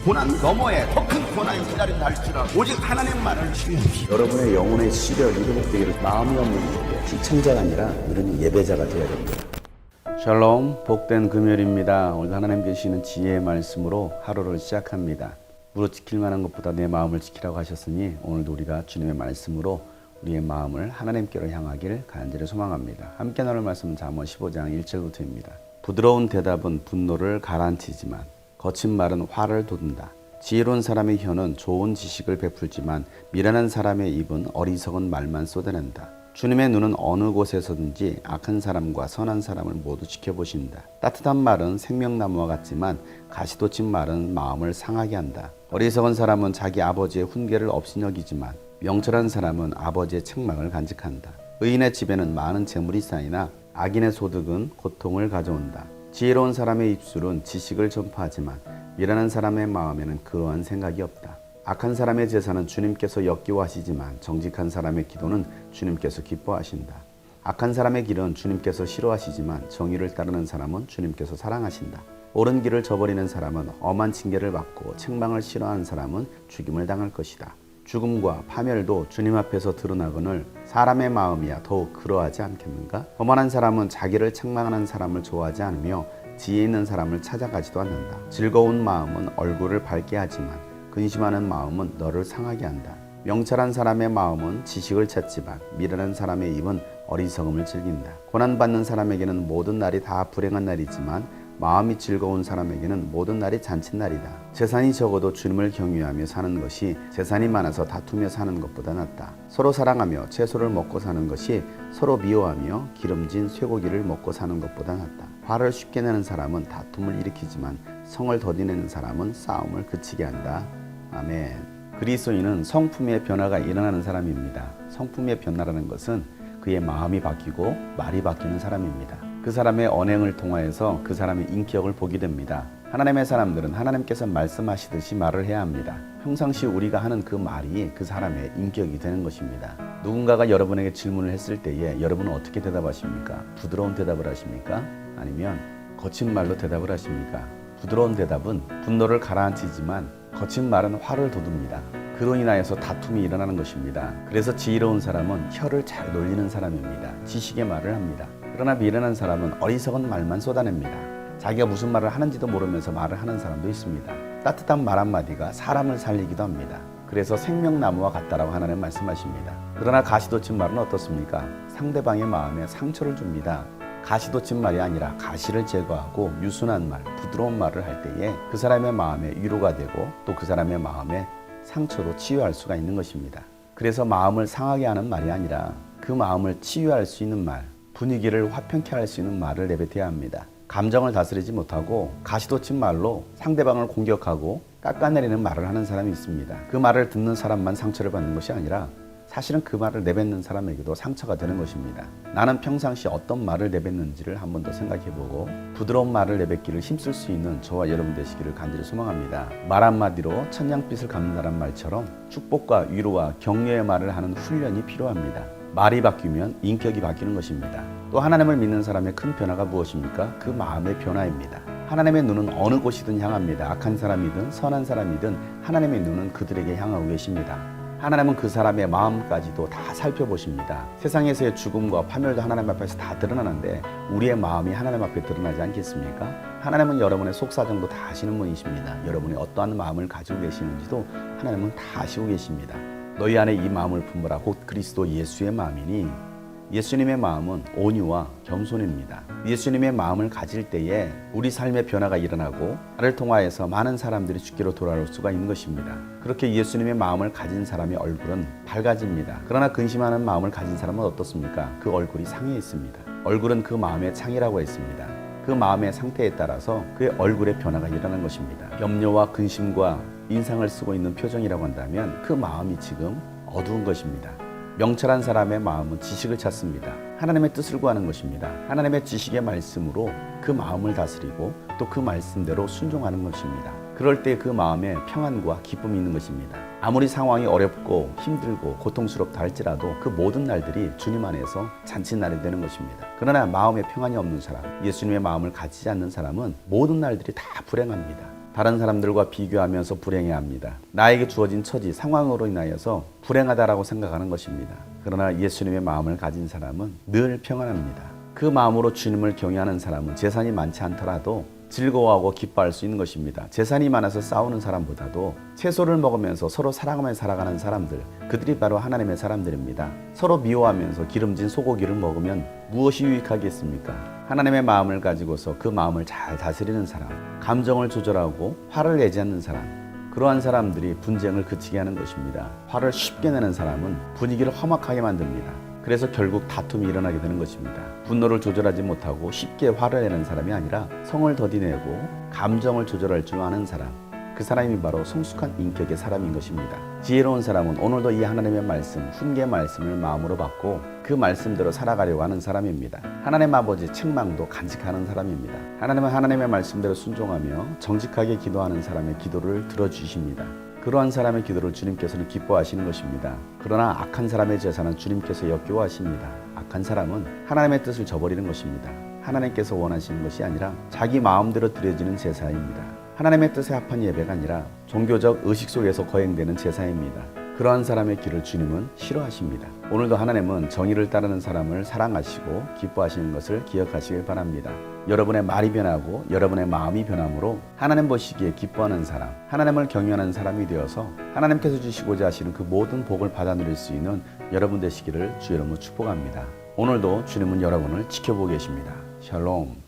고난 너머에 더 큰 고난이 기다린다 할지라도 오직 하나님 말을 신뢰하십시오. 여러분의 영혼의 시력이 회복되기를 마음이 없는 분에게 시청자가 아니라 누리는 예배자가 되어야 됩니다. 샬롬, 복된 금요일입니다. 오늘 하나님 계시는 지혜의 말씀으로 하루를 시작합니다. 무릇 지킬 만한 것보다 내 마음을 지키라고 하셨으니 오늘도 우리가 주님의 말씀으로 우리의 마음을 하나님께로 향하길 간절히 소망합니다. 함께 나눌 말씀은 잠언 15장 1절부터입니다. 부드러운 대답은 분노를 가라앉히지만 거친 말은 화를 돋운다. 지혜로운 사람의 혀는 좋은 지식을 베풀지만 미련한 사람의 입은 어리석은 말만 쏟아낸다. 주님의 눈은 어느 곳에서든지 악한 사람과 선한 사람을 모두 지켜보신다. 따뜻한 말은 생명나무와 같지만 가시돋친 말은 마음을 상하게 한다. 어리석은 사람은 자기 아버지의 훈계를 업신여기지만 명철한 사람은 아버지의 책망을 간직한다. 의인의 집에는 많은 재물이 쌓이나 악인의 소득은 고통을 가져온다. 지혜로운 사람의 입술은 지식을 전파하지만 미련한 사람의 마음에는 그러한 생각이 없다. 악한 사람의 제사는 주님께서 역겨워하시지만 정직한 사람의 기도는 주님께서 기뻐하신다. 악한 사람의 길은 주님께서 싫어하시지만 정의를 따르는 사람은 주님께서 사랑하신다. 옳은 길을 저버리는 사람은 엄한 징계를 받고 책망을 싫어하는 사람은 죽임을 당할 것이다. 죽음과 파멸도 주님 앞에서 드러나거늘 사람의 마음이야 더욱 그러하지 않겠는가? 거만한 사람은 자기를 책망하는 사람을 좋아하지 않으며 지혜 있는 사람을 찾아가지도 않는다. 즐거운 마음은 얼굴을 밝게 하지만 근심하는 마음은 너를 상하게 한다. 명철한 사람의 마음은 지식을 찾지만 미련한 사람의 입은 어리석음을 즐긴다. 고난받는 사람에게는 모든 날이 다 불행한 날이지만 마음이 즐거운 사람에게는 모든 날이 잔칫날이다. 재산이 적어도 주님을 경외하며 사는 것이 재산이 많아서 다투며 사는 것보다 낫다. 서로 사랑하며 채소를 먹고 사는 것이 서로 미워하며 기름진 쇠고기를 먹고 사는 것보다 낫다. 화를 쉽게 내는 사람은 다툼을 일으키지만 성을 더디내는 사람은 싸움을 그치게 한다. 아멘. 그리스도인은 성품의 변화가 일어나는 사람입니다. 성품의 변화라는 것은 그의 마음이 바뀌고 말이 바뀌는 사람입니다. 그 사람의 언행을 통하여서 그 사람의 인격을 보게 됩니다. 하나님의 사람들은 하나님께서 말씀하시듯이 말을 해야 합니다. 평상시 우리가 하는 그 말이 그 사람의 인격이 되는 것입니다. 누군가가 여러분에게 질문을 했을 때에 여러분은 어떻게 대답하십니까? 부드러운 대답을 하십니까? 아니면 거친 말로 대답을 하십니까? 부드러운 대답은 분노를 가라앉히지만 거친 말은 화를 돋웁니다. 그로 인하여서 다툼이 일어나는 것입니다. 그래서 지혜로운 사람은 혀를 잘 놀리는 사람입니다. 지식의 말을 합니다. 그러나 미련한 사람은 어리석은 말만 쏟아냅니다. 자기가 무슨 말을 하는지도 모르면서 말을 하는 사람도 있습니다. 따뜻한 말 한마디가 사람을 살리기도 합니다. 그래서 생명나무와 같다라고 하나님 말씀하십니다. 그러나 가시돋친 말은 어떻습니까? 상대방의 마음에 상처를 줍니다. 가시돋친 말이 아니라 가시를 제거하고 유순한 말, 부드러운 말을 할 때에 그 사람의 마음에 위로가 되고 또 그 사람의 마음에 상처도 치유할 수가 있는 것입니다. 그래서 마음을 상하게 하는 말이 아니라 그 마음을 치유할 수 있는 말, 분위기를 화평케 할 수 있는 말을 내뱉어야 합니다. 감정을 다스리지 못하고 가시돋친 말로 상대방을 공격하고 깎아내리는 말을 하는 사람이 있습니다. 그 말을 듣는 사람만 상처를 받는 것이 아니라 사실은 그 말을 내뱉는 사람에게도 상처가 되는 것입니다. 나는 평상시 어떤 말을 내뱉는지를 한 번 더 생각해보고 부드러운 말을 내뱉기를 힘쓸 수 있는 저와 여러분 되시기를 간절히 소망합니다. 말 한마디로 천냥빛을 갚는다는 말처럼 축복과 위로와 격려의 말을 하는 훈련이 필요합니다. 말이 바뀌면 인격이 바뀌는 것입니다. 또 하나님을 믿는 사람의 큰 변화가 무엇입니까? 그 마음의 변화입니다. 하나님의 눈은 어느 곳이든 향합니다. 악한 사람이든 선한 사람이든 하나님의 눈은 그들에게 향하고 계십니다. 하나님은 그 사람의 마음까지도 다 살펴보십니다. 세상에서의 죽음과 파멸도 하나님 앞에서 다 드러나는데 우리의 마음이 하나님 앞에 드러나지 않겠습니까? 하나님은 여러분의 속사정도 다 아시는 분이십니다. 여러분이 어떠한 마음을 가지고 계시는지도 하나님은 다 아시고 계십니다. 너희 안에 이 마음을 품으라 곧 그리스도 예수의 마음이니 예수님의 마음은 온유와 겸손입니다. 예수님의 마음을 가질 때에 우리 삶의 변화가 일어나고 나를 통하여서 많은 사람들이 주께로 돌아올 수가 있는 것입니다. 그렇게 예수님의 마음을 가진 사람의 얼굴은 밝아집니다. 그러나 근심하는 마음을 가진 사람은 어떻습니까? 그 얼굴이 상해 있습니다. 얼굴은 그 마음의 창이라고 했습니다. 그 마음의 상태에 따라서 그의 얼굴의 변화가 일어나는 것입니다. 염려와 근심과 인상을 쓰고 있는 표정이라고 한다면 그 마음이 지금 어두운 것입니다. 명철한 사람의 마음은 지식을 찾습니다. 하나님의 뜻을 구하는 것입니다. 하나님의 지식의 말씀으로 그 마음을 다스리고 또 그 말씀대로 순종하는 것입니다. 그럴 때 그 마음에 평안과 기쁨이 있는 것입니다. 아무리 상황이 어렵고 힘들고 고통스럽다 할지라도 그 모든 날들이 주님 안에서 잔칫날이 되는 것입니다. 그러나 마음에 평안이 없는 사람, 예수님의 마음을 가지지 않는 사람은 모든 날들이 다 불행합니다. 다른 사람들과 비교하면서 불행해합니다. 나에게 주어진 처지, 상황으로 인하여서 불행하다라고 생각하는 것입니다. 그러나 예수님의 마음을 가진 사람은 늘 평안합니다. 그 마음으로 주님을 경외하는 사람은 재산이 많지 않더라도 즐거워하고 기뻐할 수 있는 것입니다. 재산이 많아서 싸우는 사람보다도 채소를 먹으면서 서로 사랑하며 살아가는 사람들, 그들이 바로 하나님의 사람들입니다. 서로 미워하면서 기름진 소고기를 먹으면 무엇이 유익하겠습니까? 하나님의 마음을 가지고서 그 마음을 잘 다스리는 사람, 감정을 조절하고 화를 내지 않는 사람, 그러한 사람들이 분쟁을 그치게 하는 것입니다. 화를 쉽게 내는 사람은 분위기를 험악하게 만듭니다. 그래서 결국 다툼이 일어나게 되는 것입니다. 분노를 조절하지 못하고 쉽게 화를 내는 사람이 아니라 성을 더디내고 감정을 조절할 줄 아는 사람, 그 사람이 바로 성숙한 인격의 사람인 것입니다. 지혜로운 사람은 오늘도 이 하나님의 말씀, 훈계 말씀을 마음으로 받고 그 말씀대로 살아가려고 하는 사람입니다. 하나님 아버지 책망도 간직하는 사람입니다. 하나님은 하나님의 말씀대로 순종하며 정직하게 기도하는 사람의 기도를 들어주십니다. 그러한 사람의 기도를 주님께서는 기뻐하시는 것입니다. 그러나 악한 사람의 제사는 주님께서 역겨워하십니다. 악한 사람은 하나님의 뜻을 저버리는 것입니다. 하나님께서 원하시는 것이 아니라 자기 마음대로 드려지는 제사입니다. 하나님의 뜻에 합한 예배가 아니라 종교적 의식 속에서 거행되는 제사입니다. 그러한 사람의 길을 주님은 싫어하십니다. 오늘도 하나님은 정의를 따르는 사람을 사랑하시고 기뻐하시는 것을 기억하시길 바랍니다. 여러분의 말이 변하고 여러분의 마음이 변함으로 하나님 보시기에 기뻐하는 사람, 하나님을 경외하는 사람이 되어서 하나님께서 주시고자 하시는 그 모든 복을 받아 누릴 수 있는 여러분 되시기를 주의 이름으로 축복합니다. 오늘도 주님은 여러분을 지켜보고 계십니다. 샬롬.